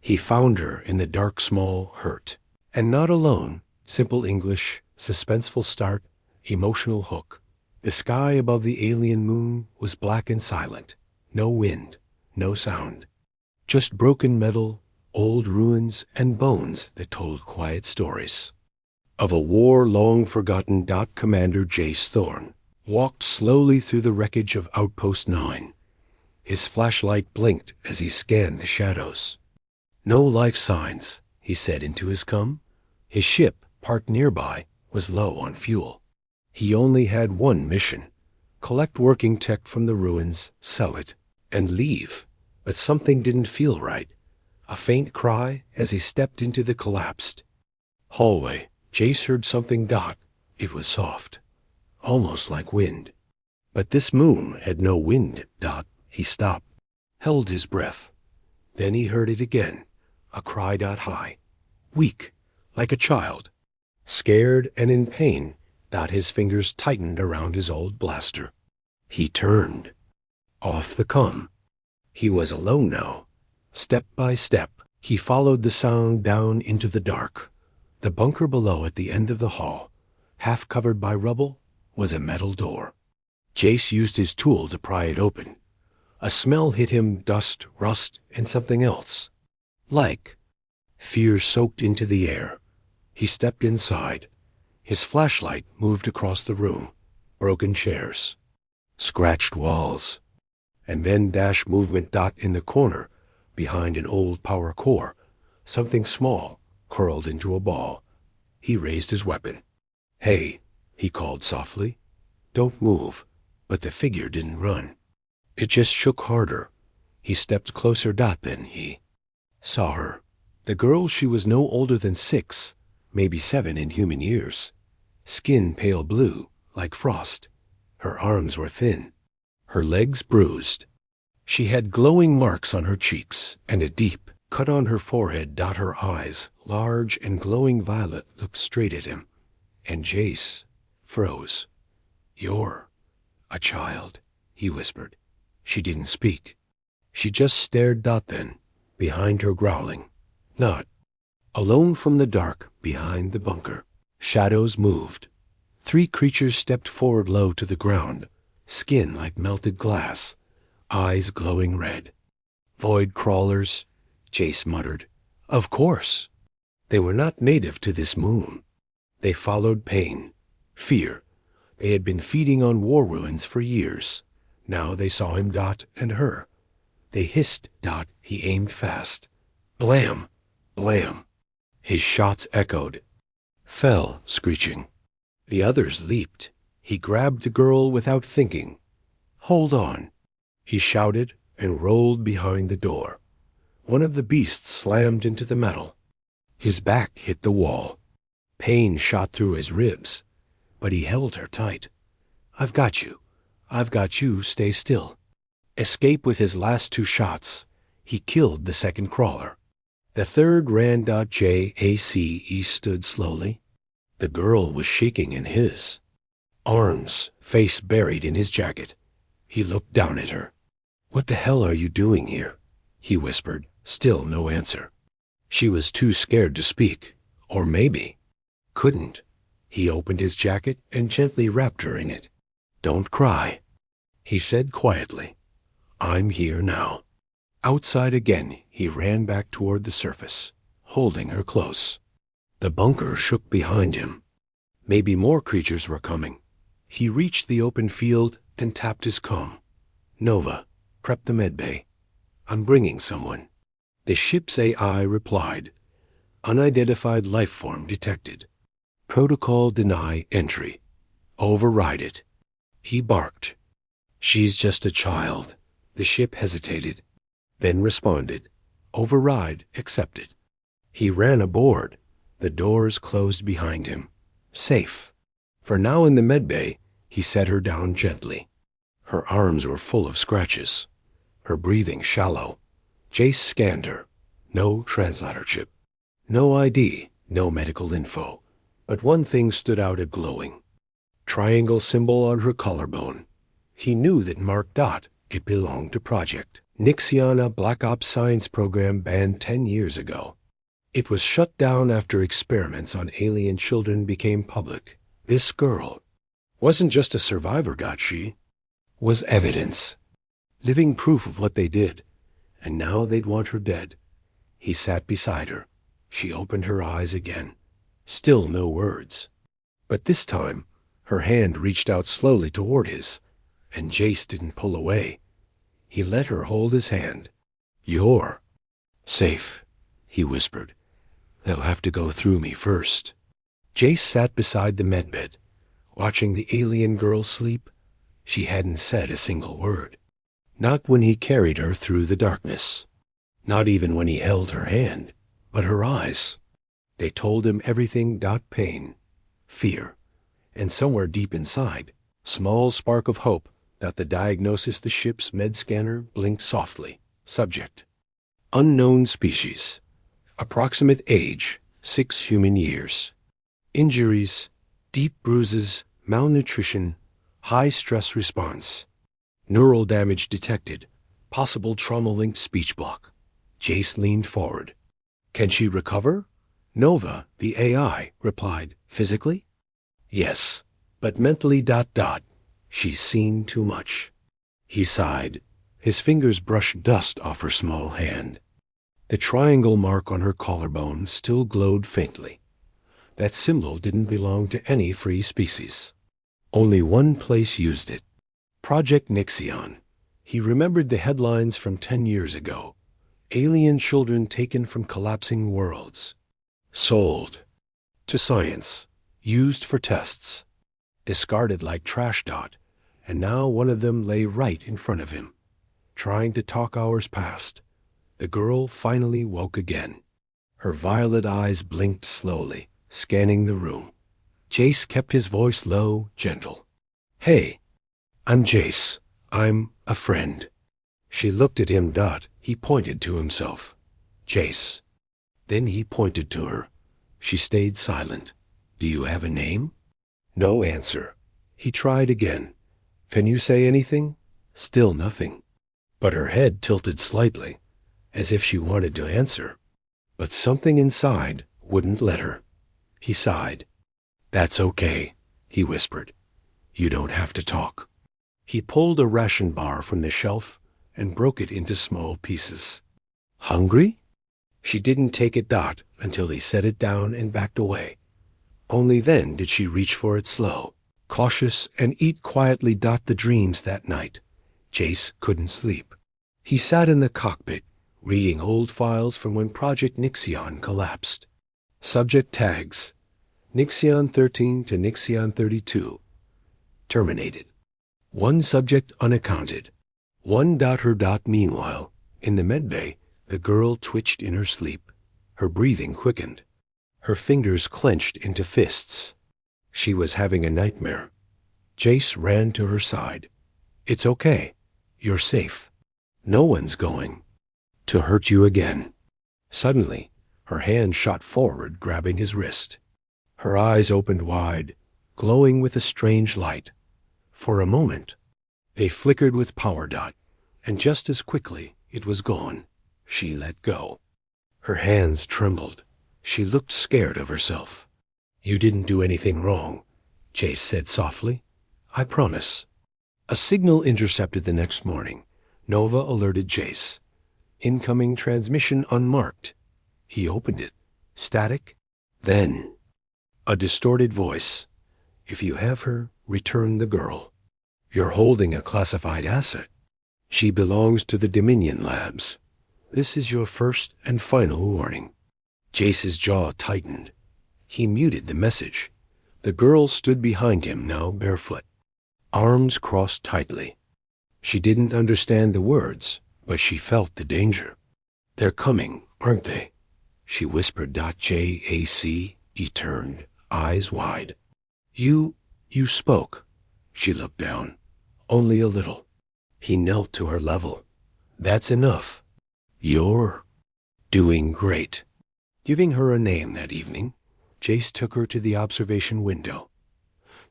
He found her in the dark small hurt. And not alone. Simple English, suspenseful start, emotional hook. The sky above the alien moon was black and silent. No wind, no sound. Just broken metal, old ruins, and bones that told quiet stories. Of a war long forgotten. Commander Jace Thorne walked slowly through the wreckage of Outpost 9. His flashlight blinked as he scanned the shadows. No life signs, he said into his cum. His ship, parked nearby, was low on fuel. He only had one mission: collect working tech from the ruins, sell it, and leave. But something didn't feel right. A faint cry as he stepped into the collapsed hallway. Jace heard something. It was soft, almost like wind. But this moon had no wind. He stopped, held his breath. Then he heard it again, a cry. High, weak, like a child, scared and in pain. His fingers tightened around his old blaster. He turned. Off the comm. He was alone now. Step by step, he followed the sound down into the dark. The bunker below at the end of the hall, half covered by rubble, was a metal door. Jace used his tool to pry it open. A smell hit him: dust, rust, and something else. Fear soaked into the air. He stepped inside. His flashlight moved across the room. Broken chairs, scratched walls, and then movement. In the corner, behind an old power core, something small curled into a ball. He raised his weapon. "Hey," he called softly. "Don't move." But the figure didn't run. It just shook harder. He stepped closer. Then he saw her. The girl. She was no older than 6, maybe 7 in human years. Skin pale blue, like frost. Her arms were thin, her legs bruised. She had glowing marks on her cheeks and a deep cut on her forehead. Her eyes, large and glowing violet, looked straight at him. And Jace froze. "You're a child," he whispered. She didn't speak. She just stared. Then, behind her growling, not alone from the dark behind the bunker, shadows moved. 3 creatures stepped forward low to the ground, skin like melted glass, eyes glowing red. "Void crawlers," Jace muttered. "Of course." They were not native to this moon. They followed pain, fear. They had been feeding on war ruins for years. Now they saw him. And her. They hissed. He aimed fast. Blam! Blam! His shots echoed, fell screeching. The others leaped. He grabbed the girl without thinking. "Hold on," he shouted, and rolled behind the door. One of the beasts slammed into the metal. His back hit the wall. Pain shot through his ribs, but he held her tight. "I've got you. I've got you. Stay still." Escape with his last 2 shots. He killed the second crawler. The third ran. Jace stood slowly. The girl was shaking in his arms, face buried in his jacket. He looked down at her. "What the hell are you doing here?" he whispered. Still no answer. She was too scared to speak, or maybe couldn't. He opened his jacket and gently wrapped her in it. "Don't cry," he said quietly. "I'm here now." Outside again, he ran back toward the surface, holding her close. The bunker shook behind him. Maybe more creatures were coming. He reached the open field, then tapped his comm. "Nova, prep the medbay. I'm bringing someone." The ship's AI replied. "Unidentified life form detected. Protocol deny entry. Override it." He barked. "She's just a child." The ship hesitated, then responded. Override accepted. He ran aboard. The doors closed behind him. Safe. For now in the medbay, he set her down gently. Her arms were full of scratches, her breathing shallow. Jace scanned her. No translator chip. No ID, no medical info. But one thing stood out: a glowing triangle symbol on her collarbone. He knew that marked. It belonged to Project Nixion, a Black Ops science program banned 10 years ago. It was shut down after experiments on alien children became public. This girl wasn't just a survivor, she was evidence. Living proof of what they did. And now they'd want her dead. He sat beside her. She opened her eyes again. Still no words. But this time, her hand reached out slowly toward his, and Jace didn't pull away. He let her hold his hand. "You're safe," he whispered. "They'll have to go through me first." Jace sat beside the medbed, watching the alien girl sleep. She hadn't said a single word. Not when he carried her through the darkness. Not even when he held her hand. But her eyes. They told him everything. Pain, fear, and somewhere deep inside, small spark of hope. The diagnosis. The ship's med scanner blinked softly. Subject: unknown species. Approximate age: 6 human years. Injuries: deep bruises, malnutrition, high stress response. Neural damage detected. Possible trauma-linked speech block. Jace leaned forward. "Can she recover?" Nova, the AI, replied. "Physically? Yes, but mentally. She's seen too much." He sighed. His fingers brushed dust off her small hand. The triangle mark on her collarbone still glowed faintly. That symbol didn't belong to any free species. Only one place used it. Project Nixion. He remembered the headlines from 10 years ago. Alien children taken from collapsing worlds. Sold. To science. Used for tests. Discarded like trash. And now one of them lay right in front of him. Trying to talk hours past. The girl finally woke again. Her violet eyes blinked slowly, scanning the room. Jace kept his voice low, gentle. "Hey, I'm Jace. I'm a friend." She looked at him. He pointed to himself. "Jace." Then he pointed to her. She stayed silent. "Do you have a name?" No answer. He tried again. "Can you say anything?" Still nothing. But her head tilted slightly, as if she wanted to answer. But something inside wouldn't let her. He sighed. "That's okay," he whispered. "You don't have to talk." He pulled a ration bar from the shelf and broke it into small pieces. "Hungry?" She didn't take it. Until he set it down and backed away. Only then did she reach for it slow, cautious, and eat quietly. The dreams that night. Jace couldn't sleep. He sat in the cockpit, reading old files from when Project Nixion collapsed. Subject tags: Nixion 13 to Nixion 32. Terminated. One subject unaccounted. One. Her. Meanwhile, in the medbay, the girl twitched in her sleep. Her breathing quickened. Her fingers clenched into fists. She was having a nightmare. Jace ran to her side. "It's okay. You're safe. No one's going to hurt you again." Suddenly, her hand shot forward, grabbing his wrist. Her eyes opened wide, glowing with a strange light. For a moment, they flickered with power. And just as quickly, it was gone. She let go. Her hands trembled. She looked scared of herself. "You didn't do anything wrong," Jace said softly. "I promise." A signal intercepted the next morning. Nova alerted Jace. "Incoming transmission unmarked." He opened it. Static. Then, a distorted voice. "If you have her, return the girl. You're holding a classified asset. She belongs to the Dominion labs. This is your first and final warning." Jace's jaw tightened. He muted the message. The girl stood behind him, now barefoot, arms crossed tightly. She didn't understand the words, but she felt the danger. "They're coming, aren't they?" she whispered. Jace. He turned, eyes wide. You spoke." She looked down. "Only a little." He knelt to her level. "That's enough. You're doing great." Giving her a name that evening, Jace took her to the observation window.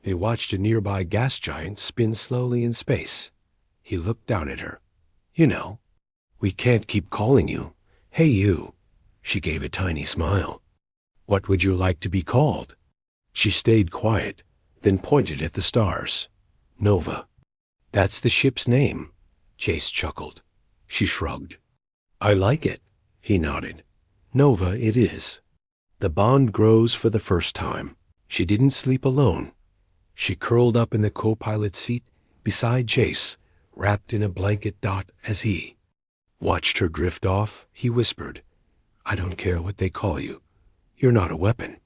They watched a nearby gas giant spin slowly in space. He looked down at her. "You know, We can't keep calling you. Hey, you. She gave a tiny smile. What would you like to be called? She stayed quiet, then pointed at the stars. Nova. That's the ship's name. Jace chuckled. She shrugged. I like it. He nodded. Nova it is. The bond grows for the first time. She didn't sleep alone. She curled up in the co-pilot's seat beside Jace, wrapped in a blanket. As he watched her drift off, he whispered, I don't care what they call you. You're not a weapon.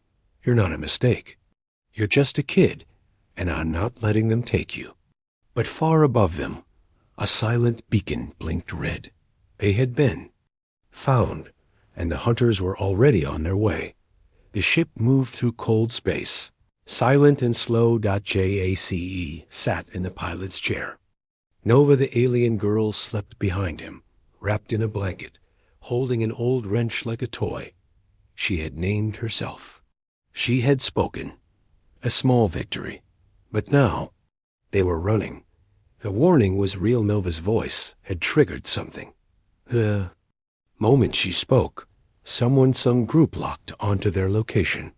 You're not a mistake. You're just a kid, and I'm not letting them take you. But far above them, a silent beacon blinked red. They had been found, and the hunters were already on their way. The ship moved through cold space. Silent and slow. Jace sat in the pilot's chair. Nova the alien girl slept behind him, wrapped in a blanket, holding an old wrench like a toy. She had named herself. She had spoken. A small victory. But now, they were running. The warning was real. Nova's voice had triggered something. The moment she spoke, some group locked onto their location.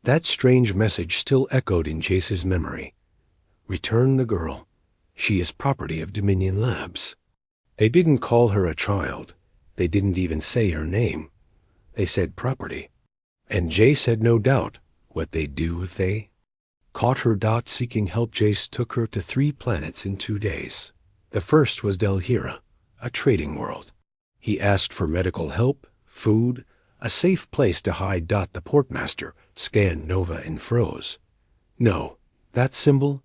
That strange message still echoed in Jace's memory. Return the girl. She is property of Dominion Labs. They didn't call her a child. They didn't even say her name. They said property. And Jace had no doubt what they'd do if they caught her. Seeking help, Jace took her to 3 planets in 2 days. The first was Delhira, a trading world. He asked for medical help, food, a safe place to hide. The portmaster scanned Nova and froze. No, that symbol?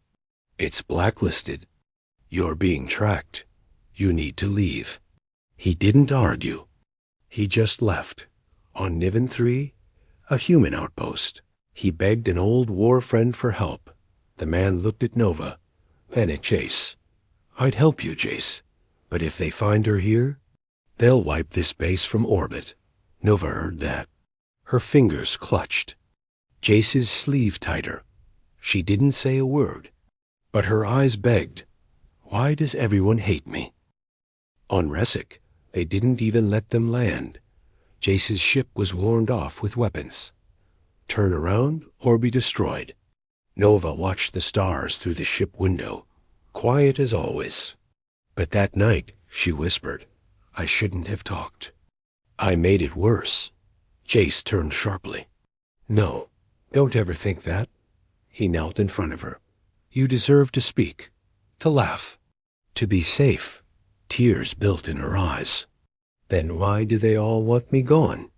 It's blacklisted. You're being tracked. You need to leave. He didn't argue. He just left. On Niven 3, a human outpost. He begged an old war friend for help. The man looked at Nova, then at Jace. I'd help you, Jace, but if they find her here, they'll wipe this base from orbit. Nova heard that. Her fingers clutched. Jace's sleeve tighter. She didn't say a word, but her eyes begged, why does everyone hate me? On Resic, they didn't even let them land. Jace's ship was warned off with weapons. Turn around or be destroyed. Nova watched the stars through the ship window, quiet as always. But that night, she whispered, I shouldn't have talked. I made it worse. Jace turned sharply. No, don't ever think that. He knelt in front of her. You deserve to speak, to laugh, to be safe. Tears built in her eyes. Then why do they all want me gone?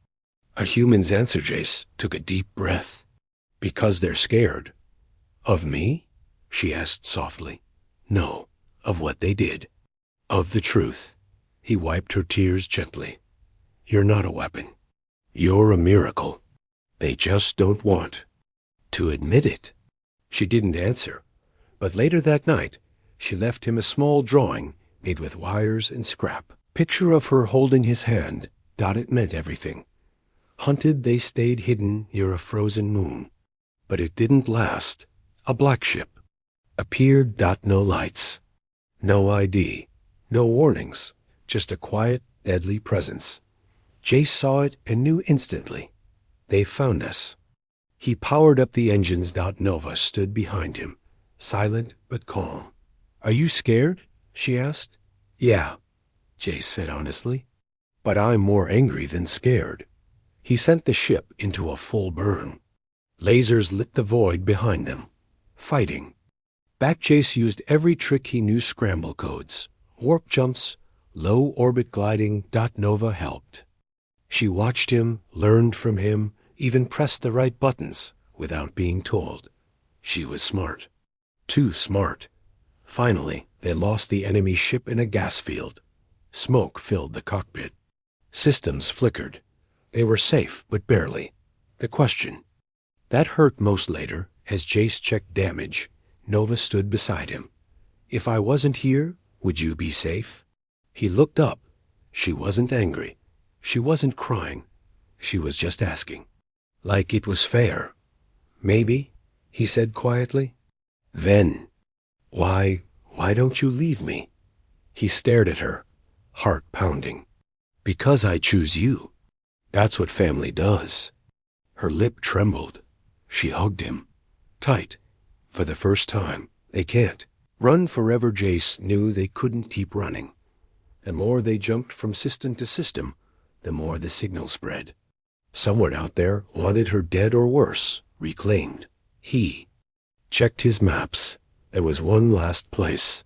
A human's answer. Jace took a deep breath. Because they're scared. Of me? She asked softly. No, of what they did. Of the truth. He wiped her tears gently. You're not a weapon. You're a miracle. They just don't want to admit it. She didn't answer, but later that night, she left him a small drawing made with wires and scrap. Picture of her holding his hand. It meant everything. Hunted, they stayed hidden near a frozen moon. But it didn't last. A black ship appeared. No lights. No ID. No warnings. Just a quiet, deadly presence. Jace saw it and knew instantly. They found us. He powered up the engines. Nova stood behind him, silent but calm. Are you scared? She asked. Yeah, Jace said honestly. But I'm more angry than scared. He sent the ship into a full burn. Lasers lit the void behind them. Fighting. Back, Jace used every trick he knew. Scramble codes, warp jumps, low orbit gliding. Nova helped. She watched him, learned from him, even pressed the right buttons without being told. She was smart. Too smart. Finally, they lost the enemy ship in a gas field. Smoke filled the cockpit. Systems flickered. They were safe, but barely. The question. That hurt most later, as Jace checked damage. Nova stood beside him. If I wasn't here, would you be safe? He looked up. She wasn't angry. She wasn't crying. She was just asking. Like it was fair. Maybe, he said quietly. Then, why don't you leave me? He stared at her. heart pounding. Because I choose you. That's what family does. Her lip trembled. She hugged him. Tight. For the first time. They can't run forever. Jace knew they couldn't keep running. The more they jumped from system to system, the more the signal spread. Someone out there wanted her dead or worse, reclaimed. He checked his maps. There was one last place.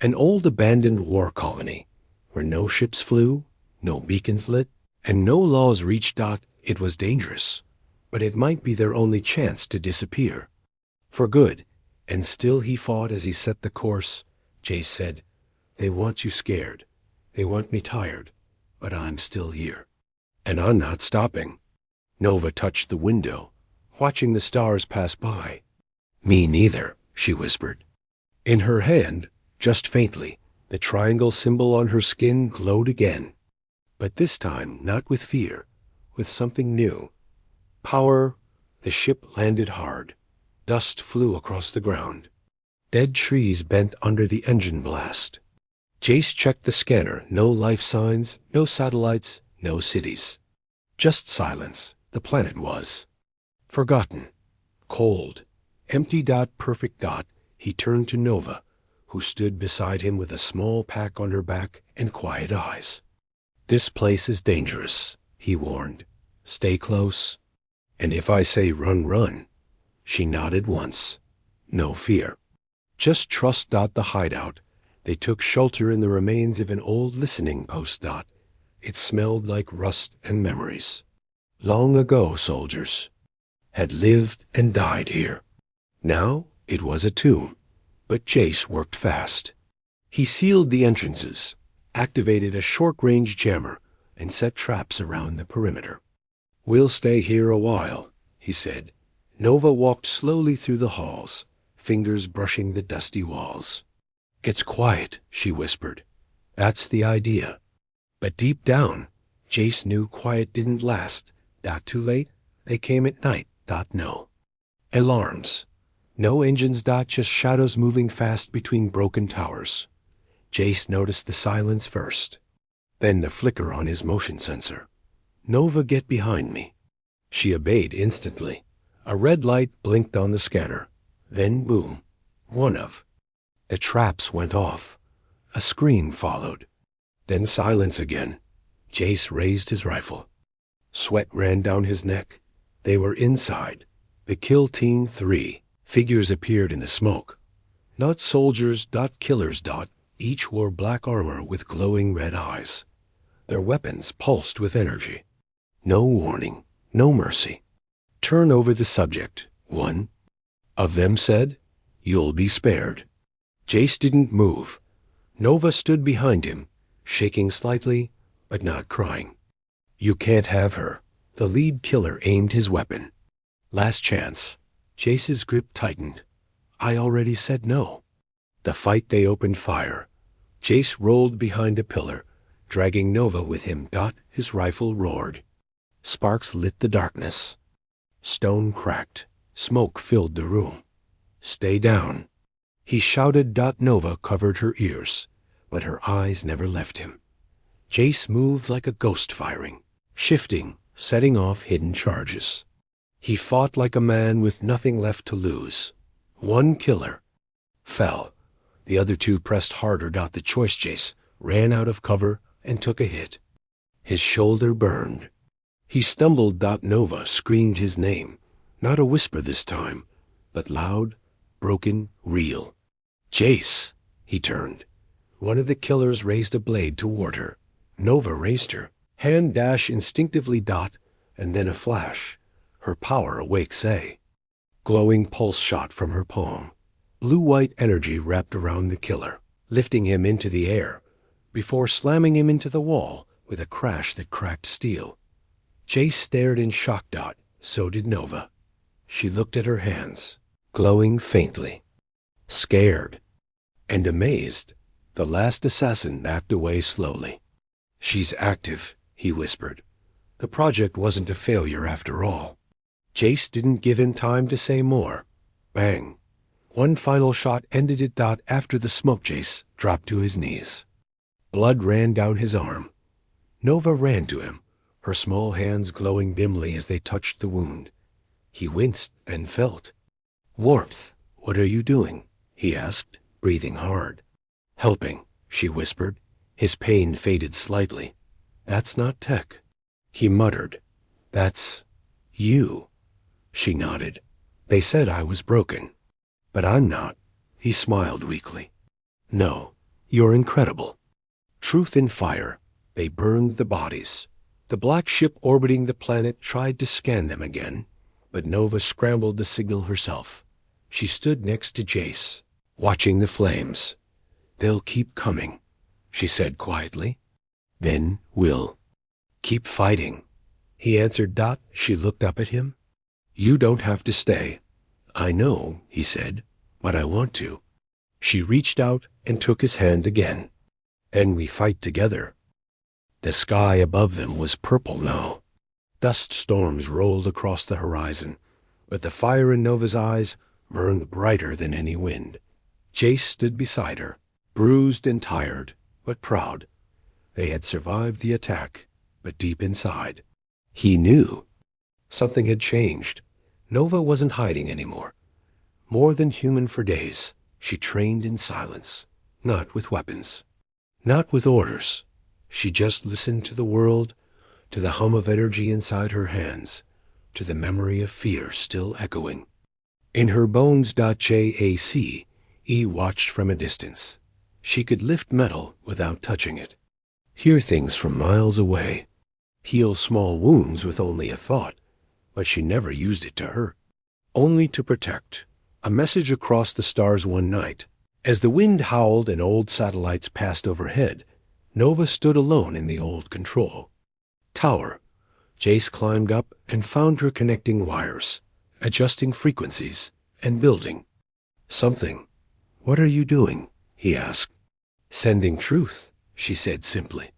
An old abandoned war colony, where no ships flew, no beacons lit, and no laws reached out. It was dangerous, but it might be their only chance to disappear. For good. And still he fought as he set the course. Jace said, "They want you scared. They want me tired. But I'm still here. And I'm not stopping." Nova touched the window, watching the stars pass by. "Me neither," she whispered. In her hand, just faintly, the triangle symbol on her skin glowed again. But this time not with fear, with something new. Power. The ship landed hard. Dust flew across the ground. Dead trees bent under the engine blast. Jace checked the scanner. No life signs, no satellites, no cities. Just silence. The planet was forgotten. Cold. Empty. Perfect. He turned to Nova, who stood beside him with a small pack on her back and quiet eyes. "This place is dangerous," he warned. "Stay close. And if I say run, run." She nodded once. No fear. Just trust. The hideout. They took shelter in the remains of an old listening post. It smelled like rust and memories. Long ago, soldiers had lived and died here. Now it was a tomb. But Jace worked fast. He sealed the entrances, activated a short-range jammer, and set traps around the perimeter. "We'll stay here a while," he said. Nova walked slowly through the halls, fingers brushing the dusty walls. "It's quiet," she whispered. "That's the idea." But deep down, Jace knew quiet didn't last. Too late. They came at night. No alarms. No engines. Just shadows moving fast between broken towers. Jace noticed the silence first, then the flicker on his motion sensor. "Nova, get behind me." She obeyed instantly. A red light blinked on the scanner. Then boom. One of the traps went off. A scream followed. Then silence again. Jace raised his rifle. Sweat ran down his neck. They were inside. The kill team 3. Figures appeared in the smoke. Not soldiers. Killers. Each wore black armor with glowing red eyes. Their weapons pulsed with energy. No warning. No mercy. "Turn over the subject," one of them said. "You'll be spared." Jace didn't move. Nova stood behind him, shaking slightly, but not crying. "You can't have her." The lead killer aimed his weapon. Last chance. Jace's grip tightened. "I already said no." The fight. They opened fire. Jace rolled behind a pillar, dragging Nova with him. His rifle roared. Sparks lit the darkness. Stone cracked. Smoke filled the room. "Stay down," he shouted. Nova covered her ears, but her eyes never left him. Jace moved like a ghost, firing, shifting, setting off hidden charges. He fought like a man with nothing left to lose. One killer fell. The other two pressed harder. The choice. Jace ran out of cover and took a hit. His shoulder burned. He stumbled. Nova screamed his name. Not a whisper this time, but loud, broken, real. "Jace!" He turned. One of the killers raised a blade toward her. Nova raised her. Hand dash instinctively. And then a flash. Her power awake. Glowing pulse shot from her palm. Blue-white energy wrapped around the killer, lifting him into the air, before slamming him into the wall with a crash that cracked steel. Jace stared in shock. So did Nova. She looked at her hands, glowing faintly. Scared and amazed, the last assassin backed away slowly. "She's active," he whispered. The project wasn't a failure after all. Jace didn't give him time to say more. Bang. One final shot ended it. After the smoke, Jace dropped to his knees. Blood ran down his arm. Nova ran to him, her small hands glowing dimly as they touched the wound. He winced and felt warmth. "What are you doing?" he asked, breathing hard. "Helping," she whispered. His pain faded slightly. "That's not tech," he muttered. "That's you." She nodded. "They said I was broken. But I'm not." He smiled weakly. "No, you're incredible." Truth and fire. They burned the bodies. The black ship orbiting the planet tried to scan them again, but Nova scrambled the signal herself. She stood next to Jace, watching the flames. "They'll keep coming," she said quietly. "Then we'll keep fighting." He answered. She looked up at him. "You don't have to stay." "I know," he said, "but I want to." She reached out and took his hand again. "And we fight together." The sky above them was purple now. Dust storms rolled across the horizon, but the fire in Nova's eyes burned brighter than any wind. Jace stood beside her, bruised and tired, but proud. They had survived the attack, but deep inside, he knew something had changed. Nova wasn't hiding anymore. More than human for days, she trained in silence, not with weapons, not with orders. She just listened to the world, to the hum of energy inside her hands, to the memory of fear still echoing. In her bones. Jace watched from a distance. She could lift metal without touching it, hear things from miles away, heal small wounds with only a thought, but she never used it to hurt, only to protect. A message across the stars one night. As the wind howled and old satellites passed overhead, Nova stood alone in the old control tower. Jace climbed up and found her connecting wires, adjusting frequencies, and building something. "What are you doing?" he asked. "Sending truth," she said simply.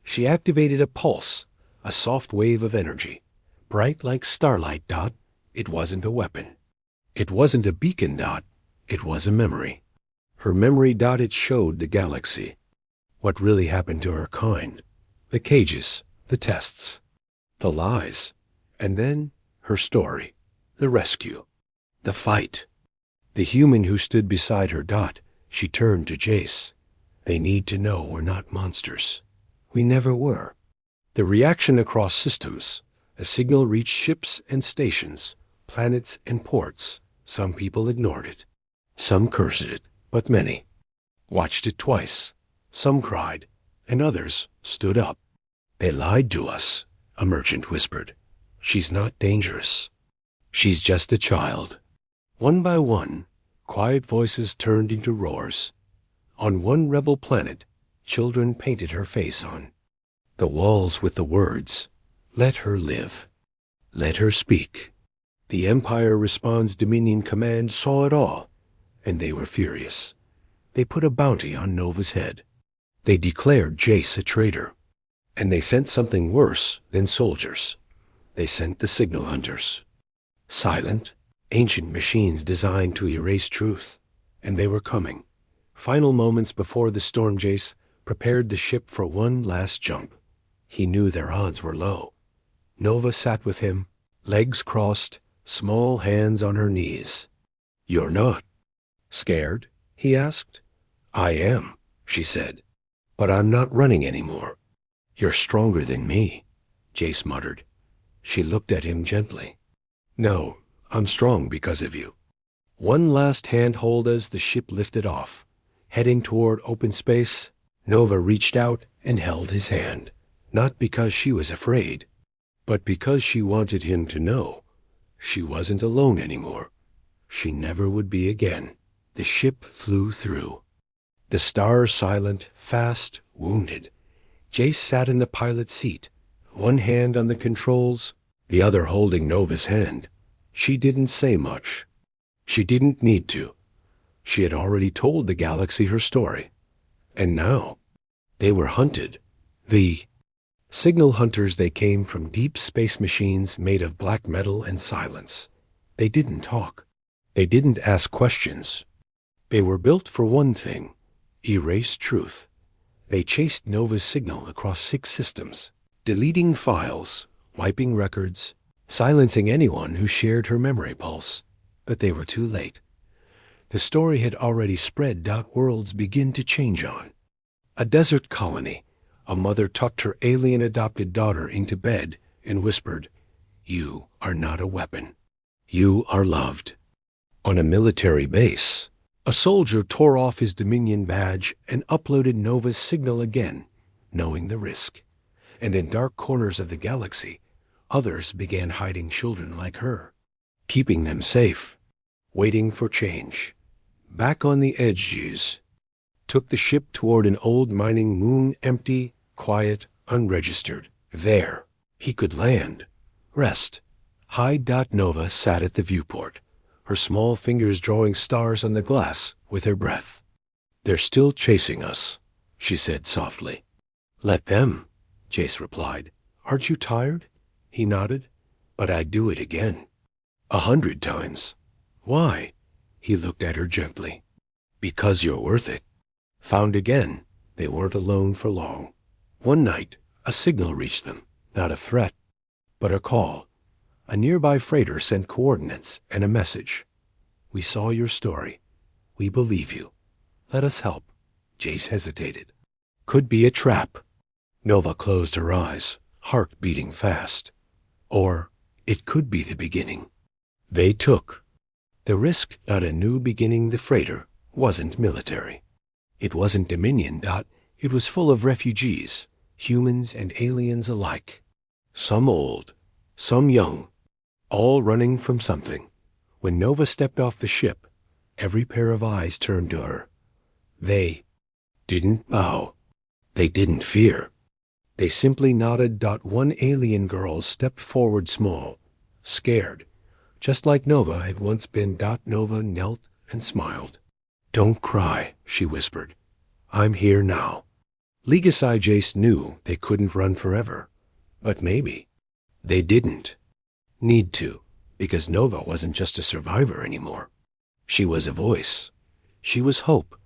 She activated a pulse, a soft wave of energy, bright like starlight. It wasn't a weapon. It wasn't a beacon. It was a memory. Her memory. It showed the galaxy. What really happened to her kind. The cages, the tests, the lies, and then her story, the rescue, the fight. The human who stood beside her. She turned to Jace. "They need to know we're not monsters. We never were." The reaction across systems. A signal reached ships and stations, planets and ports. Some people ignored it. Some cursed it, but many watched it twice. Some cried, and others stood up. "They lied to us," a merchant whispered. "She's not dangerous. She's just a child." One by one, quiet voices turned into roars. On one rebel planet, children painted her face on the walls with the words, "Let her live. Let her speak." The Empire Responds Dominion Command saw it all, and they were furious. They put a bounty on Nova's head. They declared Jace a traitor. And they sent something worse than soldiers. They sent the signal hunters. Silent, ancient machines designed to erase truth. And they were coming. Final moments before the storm. Jace prepared the ship for one last jump. He knew their odds were low. Nova sat with him, legs crossed, small hands on her knees. "You're not scared?" he asked. "I am," she said. "But I'm not running anymore." "You're stronger than me," Jace muttered. She looked at him gently. "No, I'm strong because of you." One last handhold as the ship lifted off, heading toward open space. Nova reached out and held his hand, not because she was afraid, but because she wanted him to know she wasn't alone anymore. She never would be again. The ship flew through. The stars silent, fast, wounded. Jace sat in the pilot's seat, one hand on the controls, the other holding Nova's hand. She didn't say much. She didn't need to. She had already told the galaxy her story. And now, they were hunted. The signal hunters. They came from deep space machines made of black metal and silence. They didn't talk. They didn't ask questions. They were built for one thing: erase truth. They chased Nova's signal across 6 systems, deleting files, wiping records, silencing anyone who shared her memory pulse. But they were too late. The story had already spread. Worlds begin to change on. A desert colony. A mother tucked her alien adopted daughter into bed and whispered, "You are not a weapon. You are loved." On a military base, a soldier tore off his Dominion badge and uploaded Nova's signal again, knowing the risk. And in dark corners of the galaxy, others began hiding children like her, keeping them safe, waiting for change. Back on the edge, Jews took the ship toward an old mining moon, empty, quiet, unregistered. There, he could land, rest, hide. Nova sat at the viewport, her small fingers drawing stars on the glass with her breath. "They're still chasing us," she said softly. "Let them," Jace replied. "Aren't you tired?" He nodded. "But I'd do it again. 100 times. Why?" He looked at her gently. "Because you're worth it." Found again, they weren't alone for long. One night, a signal reached them, not a threat, but a call. A nearby freighter sent coordinates and a message. "We saw your story. We believe you. Let us help." Jace hesitated. Could be a trap. Nova closed her eyes, heart beating fast. Or it could be the beginning. They took the risk. Not a new beginning. The freighter wasn't military. It wasn't Dominion. It was full of refugees, humans and aliens alike. Some old, some young, all running from something. When Nova stepped off the ship, every pair of eyes turned to her. They didn't bow. They didn't fear. They simply nodded. One alien girl stepped forward, small, scared, just like Nova had once been. Nova knelt and smiled. "Don't cry," she whispered. "I'm here now." Legacy Jace knew they couldn't run forever. But maybe they didn't need to, because Nova wasn't just a survivor anymore. She was a voice. She was hope.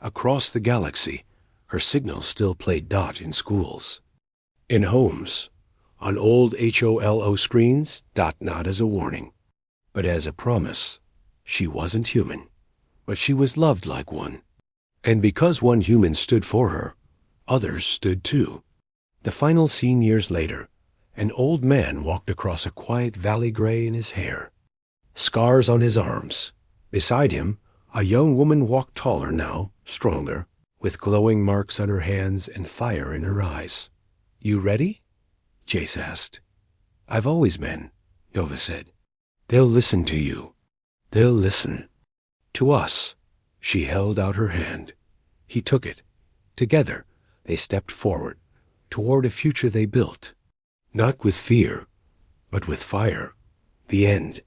Across the galaxy, her signal still played. In schools, in homes, on old HOLO screens. Not as a warning, but as a promise. She wasn't human, but she was loved like one. And because one human stood for her, others stood too. The final scene years later, an old man walked across a quiet valley, gray in his hair, scars on his arms. Beside him, a young woman walked, taller now, stronger, with glowing marks on her hands and fire in her eyes. "You ready?" Jace asked. "I've always been," Nova said. "They'll listen to you. They'll listen to us." She held out her hand. He took it. Together, they stepped forward, toward a future they built. Not with fear, but with fire. The end.